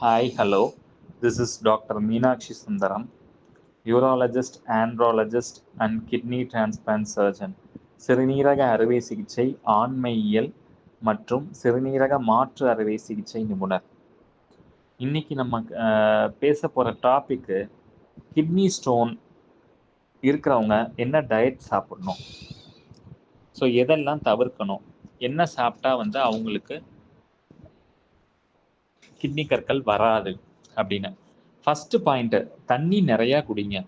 Hi, hello. This is Dr. Meenakshi Sundaram, urologist, andrologist, and kidney transplant surgeon. சிறுநீரக அறுவை சிகிச்சை, ஆண்மையியல் மற்றும் சிறுநீரக மாற்று அறுவை சிகிச்சை நிபுணர். இன்னைக்கு நம்ம பேச போகிற டாபிக்கு கிட்னி ஸ்டோன் இருக்கிறவங்க என்ன டயட் சாப்பிடணும், ஸோ எதெல்லாம் தவிர்க்கணும், என்ன சாப்பிட்டா அவங்களுக்கு கிட்னி கற்கள் வராது அப்படின்னு. ஃபஸ்ட்டு பாயிண்ட்டு, தண்ணி நிறையா குடிங்க.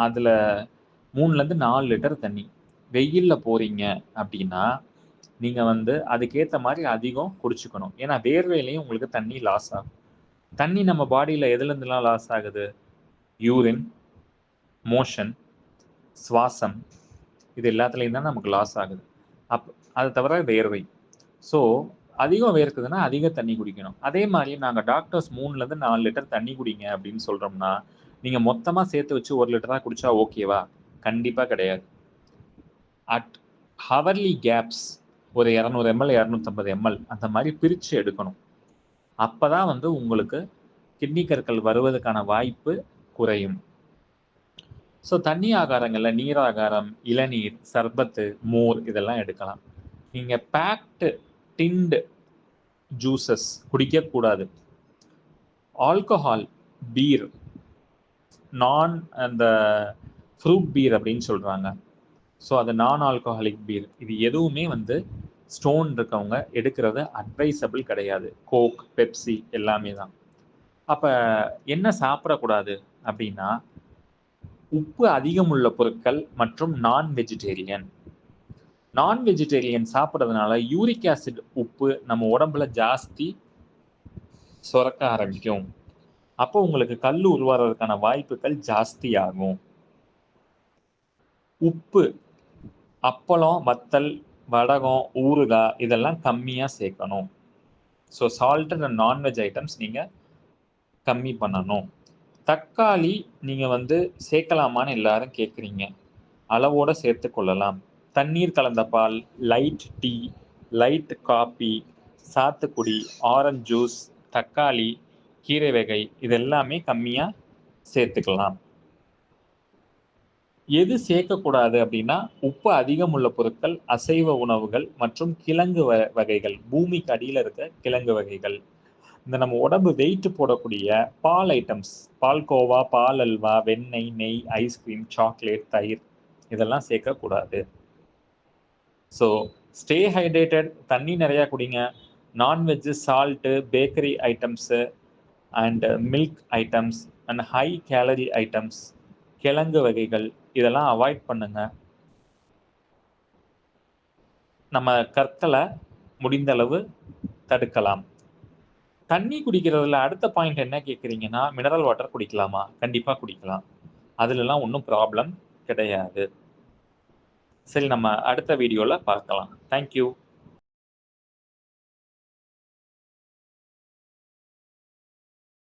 அதில் 3லேருந்து 4 லிட்டர் தண்ணி. வெயிலில் போகிறீங்க அப்படின்னா நீங்கள் அதுக்கேற்ற மாதிரி அதிகம் குடிச்சுக்கணும். ஏன்னா வேர்வையிலையும் உங்களுக்கு தண்ணி லாஸ் ஆகும். தண்ணி நம்ம பாடியில் எதுலேருந்துலாம் லாஸ் ஆகுது? யூரின், மோஷன், சுவாசம், இது எல்லாத்துலேயும் தான் நமக்கு லாஸ் ஆகுது. அதை தவிர வேர்வை. ஸோ அதிகம் வேர்க்குதுன்னா அதிக தண்ணி குடிக்கணும். அதே மாதிரி நாங்கள் டாக்டர்ஸ் 3லேருந்து 4 லிட்டர் தண்ணி குடிங்க அப்படின்னு சொல்கிறோம்னா நீங்கள் மொத்தமாக சேர்த்து வச்சு 1 லிட்டராக குடித்தா ஓகேவா? கண்டிப்பாக கிடையாது. அட் ஹவர்லி கேப்ஸ் ஒரு 200 ml 250 ml அந்த மாதிரி பிரித்து எடுக்கணும். அப்போ தான் உங்களுக்கு கிட்னி கற்கள் வருவதற்கான வாய்ப்பு குறையும். ஸோ தண்ணி ஆகாரங்களில் நீராகாரம், இளநீர், சர்பத்து, மோர் இதெல்லாம் எடுக்கலாம். நீங்கள் பேக்டு டின்டு ஜூசஸ் குடிக்கக்கூடாது. ஆல்கஹால், பீர், அந்த ஃப்ரூட் பீர் அப்படின்னு சொல்கிறாங்க. ஸோ அது நான் ஆல்கஹாலிக் பீர், இது எதுவுமே ஸ்டோன் இருக்கவங்க எடுக்கிறது அட்வைசபிள் கிடையாது. கோக், பெப்சி எல்லாமே தான். அப்போ என்ன சாப்பிடக்கூடாது அப்படின்னா, உப்பு அதிகம் உள்ள பொருட்கள் மற்றும் நான் வெஜிடேரியன் சாப்பிட்றதுனால யூரிக் ஆசிட் உப்பு நம்ம உடம்புல ஜாஸ்தி சுரக்க ஆரம்பிக்கும். அப்போ உங்களுக்கு கல் உருவாகிறதுக்கான வாய்ப்புகள் ஜாஸ்தி ஆகும். உப்பு, அப்பளம், வத்தல், வடகம், ஊறுகாய் இதெல்லாம் கம்மியாக சேர்க்கணும். So salt and non veg items நீங்கள் கம்மி பண்ணணும். தக்காளி நீங்கள் சேர்க்கலாமான்னு எல்லாரும் கேட்குறீங்க. அளவோடு சேர்த்து கொள்ளலாம். தண்ணீர் கலந்த பால், லைட் டீ, லைட் காபி, சாத்துக்குடி, ஆரஞ்சு ஜூஸ், தக்காளி, கீரை வகை இதெல்லாமே கம்மியாக சேர்த்துக்கலாம். எது சேர்க்கக்கூடாது அப்படின்னா, உப்பு அதிகம் உள்ள பொருட்கள், அசைவ உணவுகள் மற்றும் கிழங்கு வகைகள், பூமிக்கு அடியில் இருக்க கிழங்கு வகைகள். நம்ம உடம்பு வெயிட் போடக்கூடிய பால் ஐட்டம்ஸ், பால்கோவா, பால் அல்வா, வெண்ணெய், நெய், ஐஸ்கிரீம், சாக்லேட், தயிர் இதெல்லாம் சேர்க்கக்கூடாது. ஸோ ஸ்டே ஹைட்ரேட்டட், தண்ணி நிறையா குடிங்க. Non veg, salt, bakery items and milk items and high calorie items, கிழங்கு வகைகள் இதெல்லாம் அவாய்ட் பண்ணுங்க. நம்ம கற்களை முடிந்த அளவு தடுக்கலாம். தண்ணி குடிக்கிறதுல அடுத்த பாயிண்ட் என்ன கேட்குறீங்கன்னா, மினரல் வாட்டர் குடிக்கலாமா? கண்டிப்பாக குடிக்கலாம். அதுலலாம் ஒன்றும் ப்ராப்ளம் கிடையாது. சரி, நம்ம அடுத்த வீடியோவில் பார்க்கலாம். தேங்க்யூ.